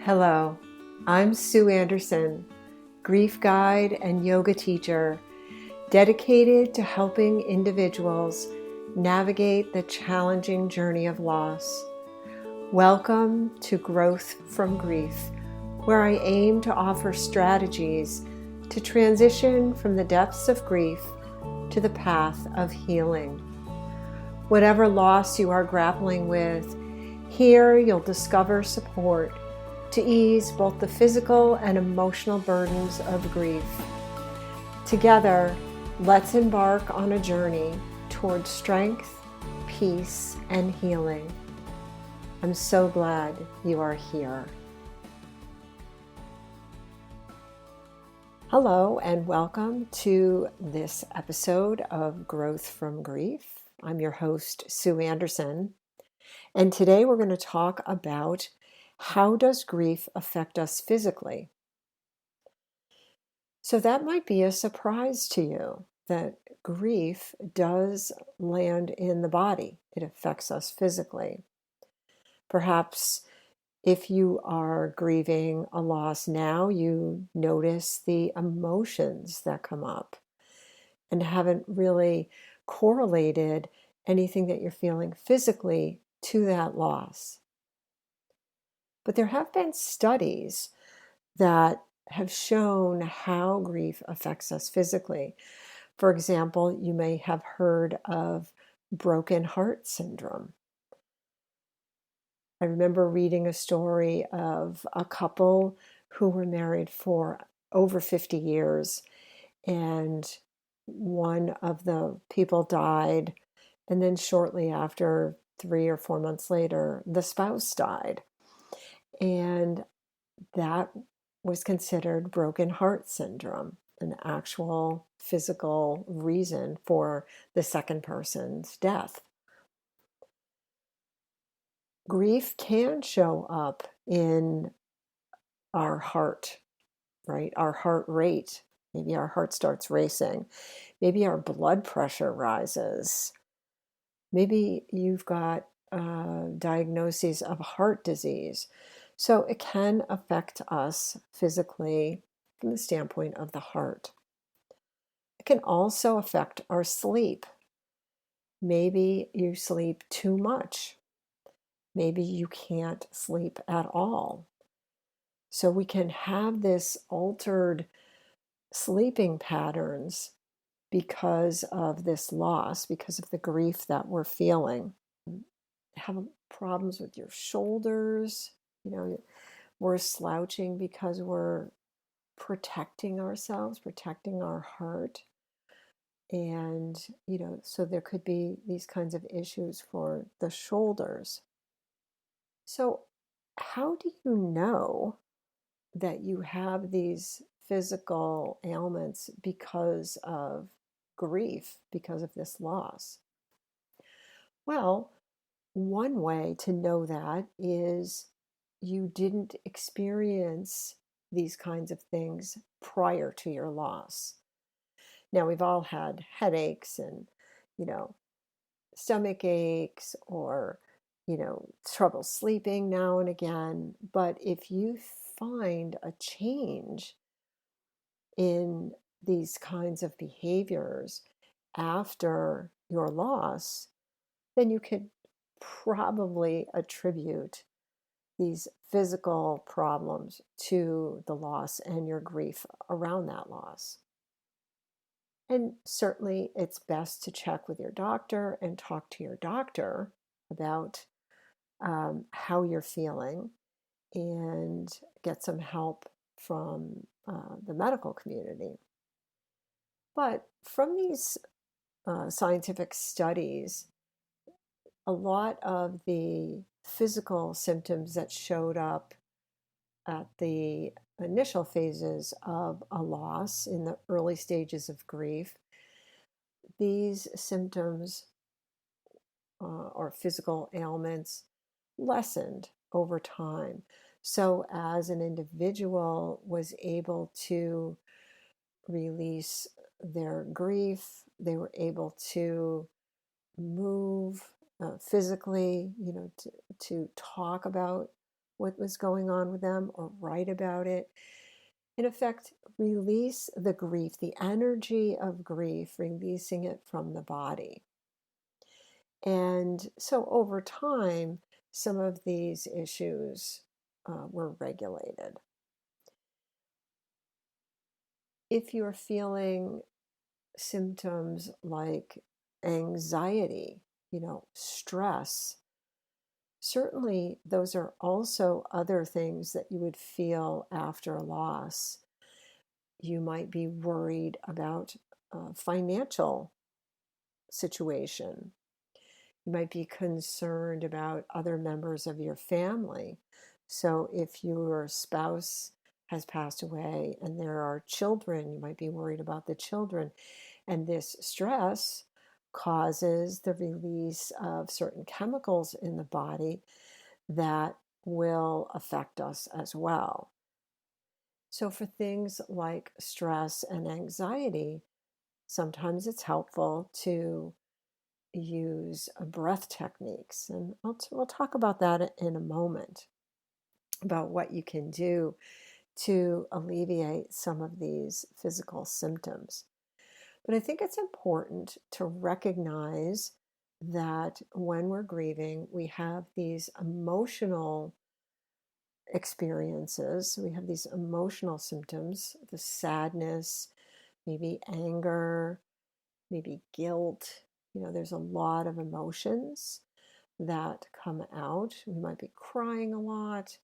Hello, I'm Sue Andersen, grief guide and yoga teacher, dedicated to helping individuals navigate the challenging journey of loss. Welcome to Growth from Grief, where I aim to offer strategies to transition from the depths of grief to the path of healing. Whatever loss you are grappling with, here you'll discover support to ease both the physical and emotional burdens of grief. Together, let's embark on a journey toward strength, peace, and healing. I'm so glad you are here. Hello, and welcome to this episode of Growth from Grief. I'm your host, Sue Andersen, and today we're going to talk about how does grief affect us physically? So that might be a surprise to you that grief does land in the body. It affects us physically. Perhaps if you are grieving a loss now, you notice the emotions that come up and haven't really correlated anything that you're feeling physically to that loss. But there have been studies that have shown how grief affects us physically. For example, you may have heard of broken heart syndrome. I remember reading a story of a couple who were married for over 50 years, and one of the people died, and then shortly after, 3 or 4 months later, the spouse died. And that was considered broken heart syndrome, an actual physical reason for the second person's death. Grief can show up in our heart, right? Our heart rate. Maybe our heart starts racing. Maybe our blood pressure rises. Maybe you've got diagnoses of heart disease. So it can affect us physically from the standpoint of the heart. It can also affect our sleep. Maybe you sleep too much. Maybe you can't sleep at all. So we can have this altered sleeping patterns because of this loss, because of the grief that we're feeling. Have problems with your shoulders, we're slouching because we're protecting ourselves, protecting our heart. And, so there could be these kinds of issues for the shoulders. So, how do you know that you have these physical ailments because of grief, because of this loss? Well, one way to know that is you didn't experience these kinds of things prior to your loss. Now, we've all had headaches and, you know, stomach aches or, trouble sleeping now and again. But if you find a change in these kinds of behaviors after your loss, then you could probably attribute these physical problems to the loss and your grief around that loss. And certainly it's best to check with your doctor and talk to your doctor about how you're feeling and get some help from the medical community. But from these scientific studies, a lot of the physical symptoms that showed up at the initial phases of a loss in the early stages of grief, these symptoms or physical ailments lessened over time. So, as an individual was able to release their grief, they were able to move physically, to talk about what was going on with them or write about it. In effect, release the grief, the energy of grief, releasing it from the body. And so over time, some of these issues were regulated. If you're feeling symptoms like anxiety, stress, certainly those are also other things that you would feel after a loss. You might be worried about a financial situation. You might be concerned about other members of your family. So if your spouse has passed away and there are children, you might be worried about the children. And this stress causes the release of certain chemicals in the body that will affect us as well. So, for things like stress and anxiety, sometimes it's helpful to use breath techniques. And we'll talk about that in a moment, about what you can do to alleviate some of these physical symptoms. But I think it's important to recognize that when we're grieving, we have these emotional experiences. We have these emotional symptoms, the sadness, maybe anger, maybe guilt. There's a lot of emotions that come out. We might be crying a lot,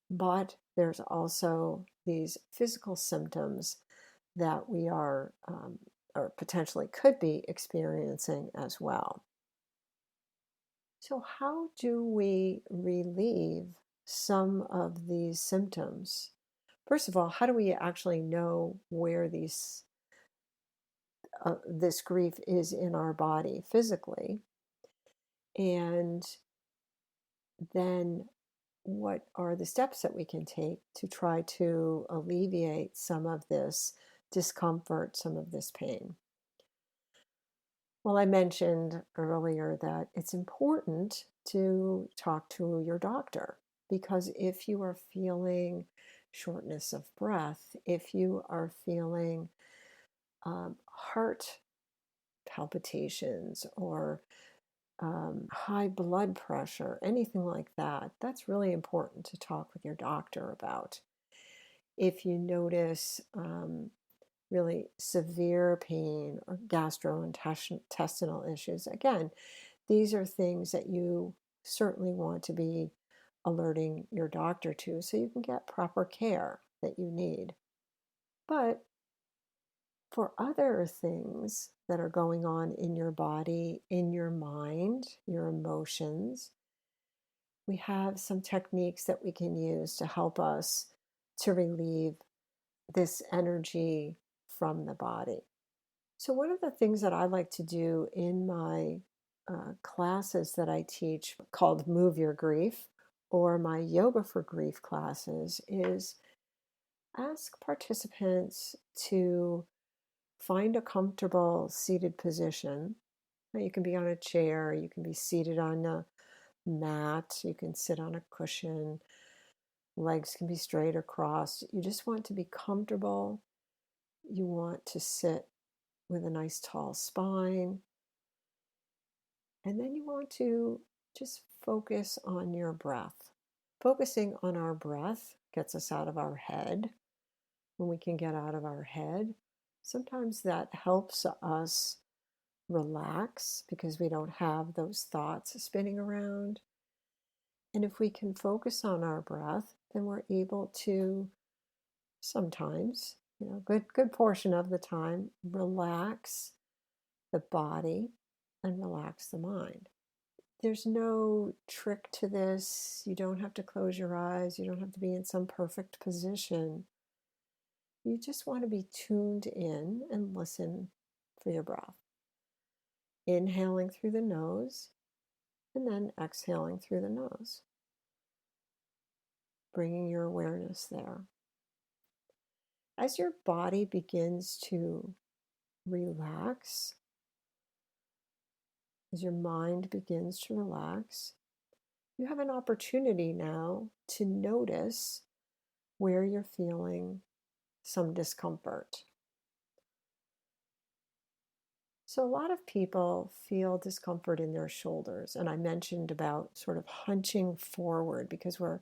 but there's also these physical symptoms that we are, or potentially could be experiencing as well. So, how do we relieve some of these symptoms? First of all, how do we actually know where this grief is in our body physically? And then what are the steps that we can take to try to alleviate some of this discomfort, some of this pain? Well, I mentioned earlier that it's important to talk to your doctor, because if you are feeling shortness of breath, if you are feeling heart palpitations or high blood pressure, anything like that, that's really important to talk with your doctor about. If you notice really severe pain or gastrointestinal issues, again, these are things that you certainly want to be alerting your doctor to so you can get proper care that you need. But for other things that are going on in your body, in your mind, your emotions, we have some techniques that we can use to help us to relieve this energy from the body. So, one of the things that I like to do in my classes that I teach, called Move Your Grief, or my Yoga for Grief classes, is ask participants to find a comfortable seated position. Now, you can be on a chair, you can be seated on a mat, you can sit on a cushion, legs can be straight or crossed. You just want to be comfortable. You want to sit with a nice tall spine. And then you want to just focus on your breath. Focusing on our breath gets us out of our head. When we can get out of our head, sometimes that helps us relax because we don't have those thoughts spinning around. And if we can focus on our breath, then we're able to sometimes, good portion of the time, relax the body and relax the mind. There's no trick to this. You don't have to close your eyes. You don't have to be in some perfect position. You just want to be tuned in and listen for your breath. Inhaling through the nose and then exhaling through the nose. Bringing your awareness there. As your body begins to relax, as your mind begins to relax, you have an opportunity now to notice where you're feeling some discomfort. So, a lot of people feel discomfort in their shoulders. And I mentioned about sort of hunching forward because we're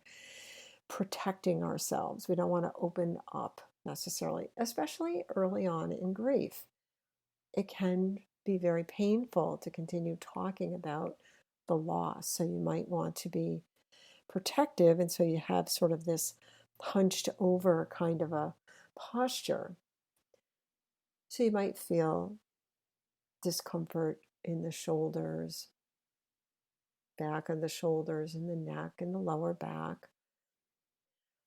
protecting ourselves. We don't want to open up necessarily, especially early on in grief. It can be very painful to continue talking about the loss. So, you might want to be protective. And so, you have sort of this hunched over kind of a posture. So, you might feel discomfort in the shoulders, back of the shoulders and the neck and the lower back.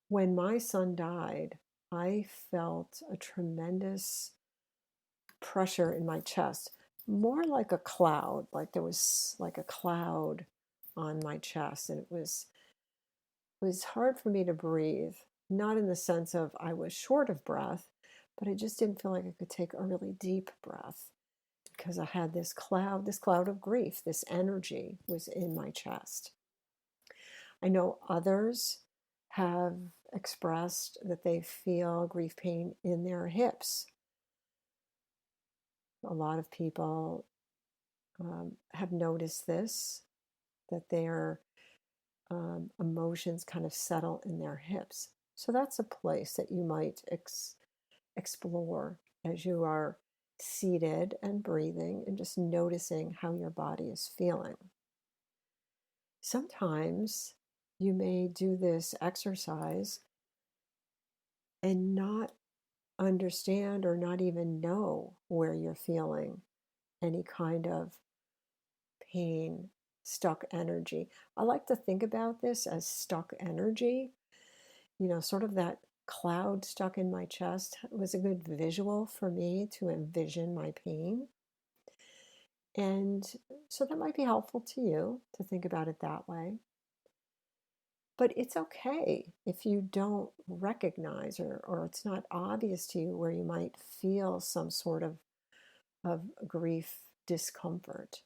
When my son died, I felt a tremendous pressure in my chest, more like a cloud, like there was like a cloud on my chest. And it was hard for me to breathe, not in the sense of I was short of breath, but I just didn't feel like I could take a really deep breath because I had this cloud of grief, this energy was in my chest. I know others have expressed that they feel grief pain in their hips. A lot of people have noticed this, that their emotions kind of settle in their hips. So that's a place that you might explore as you are seated and breathing and just noticing how your body is feeling. Sometimes you may do this exercise and not understand or not even know where you're feeling any kind of pain, stuck energy. I like to think about this as stuck energy, sort of that cloud stuck in my chest was a good visual for me to envision my pain. And so that might be helpful to you to think about it that way. But it's okay if you don't recognize or it's not obvious to you where you might feel some sort of grief discomfort.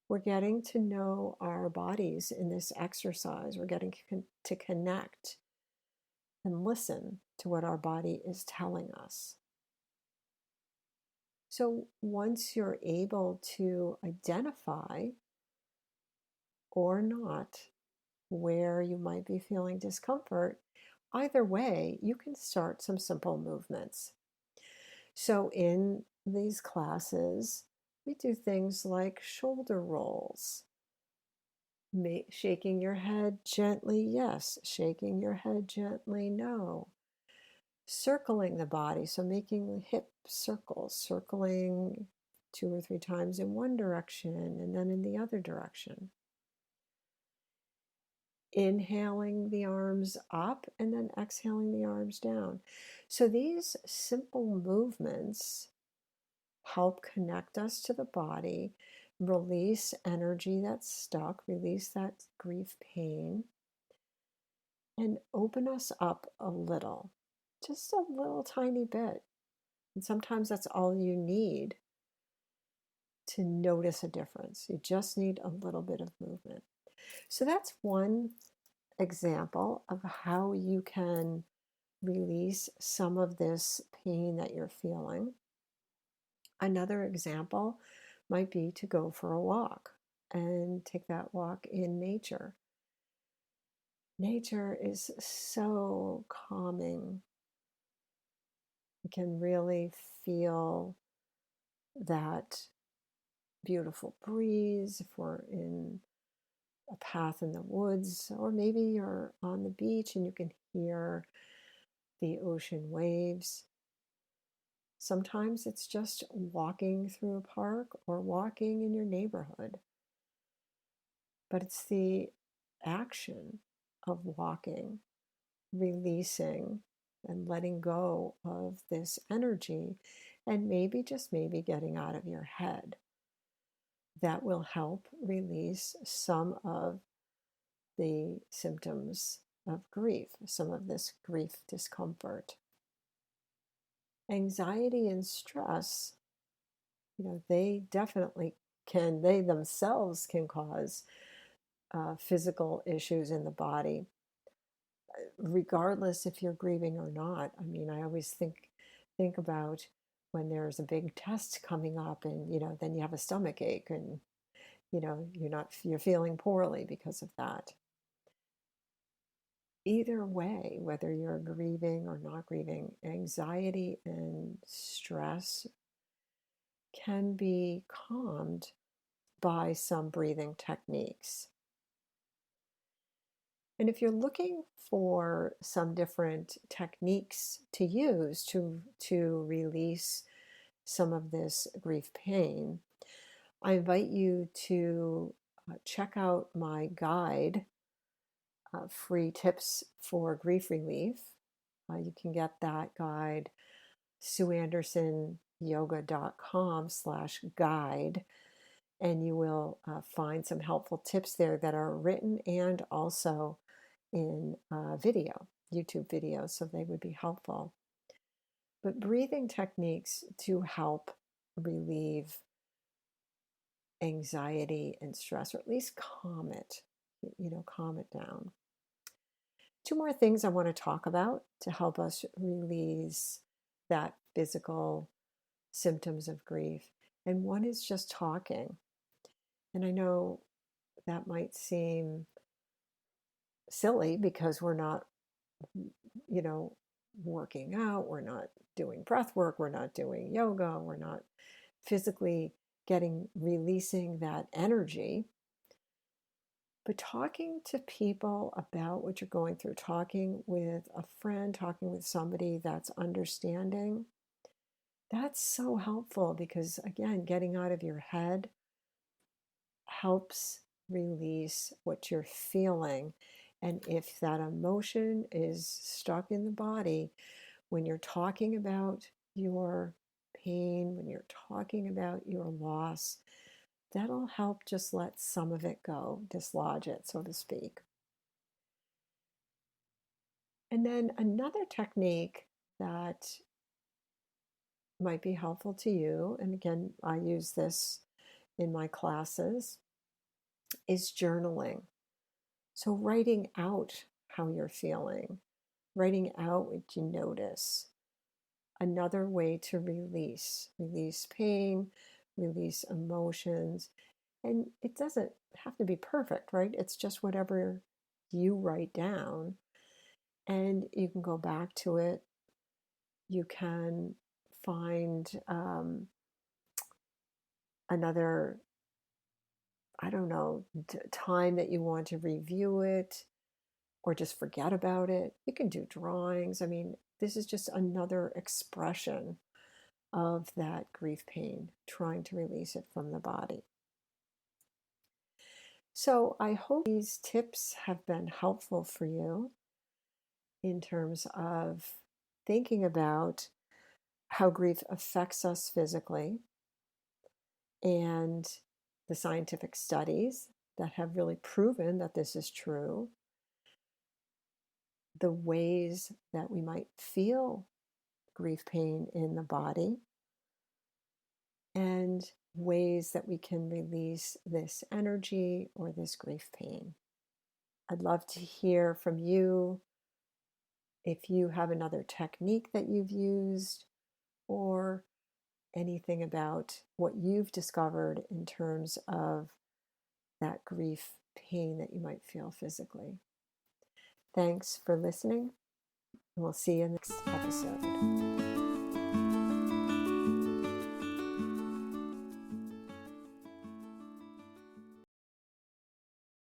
We're getting to know our bodies in this exercise. We're getting to connect and listen to what our body is telling us. So once you're able to identify or not where you might be feeling discomfort, either way, you can start some simple movements. So in these classes, we do things like shoulder rolls, shaking your head gently, yes, shaking your head gently, no. Circling the body, so making hip circles, circling 2 or 3 times in one direction and then in the other direction. Inhaling the arms up and then exhaling the arms down. So these simple movements help connect us to the body, release energy that's stuck, release that grief pain, and open us up a little, just a little tiny bit. And sometimes that's all you need to notice a difference. You just need a little bit of movement. So that's one example of how you can release some of this pain that you're feeling. Another example might be to go for a walk and take that walk in nature. Nature is so calming. You can really feel that beautiful breeze if we're in a path in the woods, or maybe you're on the beach and you can hear the ocean waves. Sometimes it's just walking through a park or walking in your neighborhood. But it's the action of walking, releasing, and letting go of this energy, and maybe, just maybe, getting out of your head. That will help release some of the symptoms of grief, some of this grief discomfort. Anxiety and stress, they definitely they themselves can cause physical issues in the body, regardless if you're grieving or not. I mean, I always think about when there's a big test coming up, and then you have a stomach ache, and you're feeling poorly because of that. Either way, whether you're grieving or not grieving, anxiety and stress can be calmed by some breathing techniques. And if you're looking for some different techniques to use to release some of this grief pain, I invite you to check out my guide, Free Tips for Grief Relief. You can get that guide, sueandersonyoga.com/guide, and you will find some helpful tips there that are written and also in YouTube videos, so they would be helpful. But breathing techniques to help relieve anxiety and stress, or at least calm it down. Two more things I want to talk about to help us release that physical symptoms of grief. And one is just talking. And I know that might seem silly because we're not, working out, we're not doing breath work, we're not doing yoga, we're not physically releasing that energy. But talking to people about what you're going through, talking with a friend, talking with somebody that's understanding, that's so helpful because, again, getting out of your head helps release what you're feeling. And if that emotion is stuck in the body, when you're talking about your pain, when you're talking about your loss, that'll help just let some of it go, dislodge it, so to speak. And then another technique that might be helpful to you, and again, I use this in my classes, is journaling. So writing out how you're feeling, writing out what you notice. Another way to release pain, release emotions. And it doesn't have to be perfect, right? It's just whatever you write down. And you can go back to it. You can find another, I don't know, time that you want to review it or just forget about it. You can do drawings. I mean, this is just another expression of that grief pain, trying to release it from the body. So I hope these tips have been helpful for you in terms of thinking about how grief affects us physically and the scientific studies that have really proven that this is true, the ways that we might feel grief pain in the body, and ways that we can release this energy or this grief pain. I'd love to hear from you if you have another technique that you've used or anything about what you've discovered in terms of that grief pain that you might feel physically. Thanks for listening, and we'll see you in the next episode.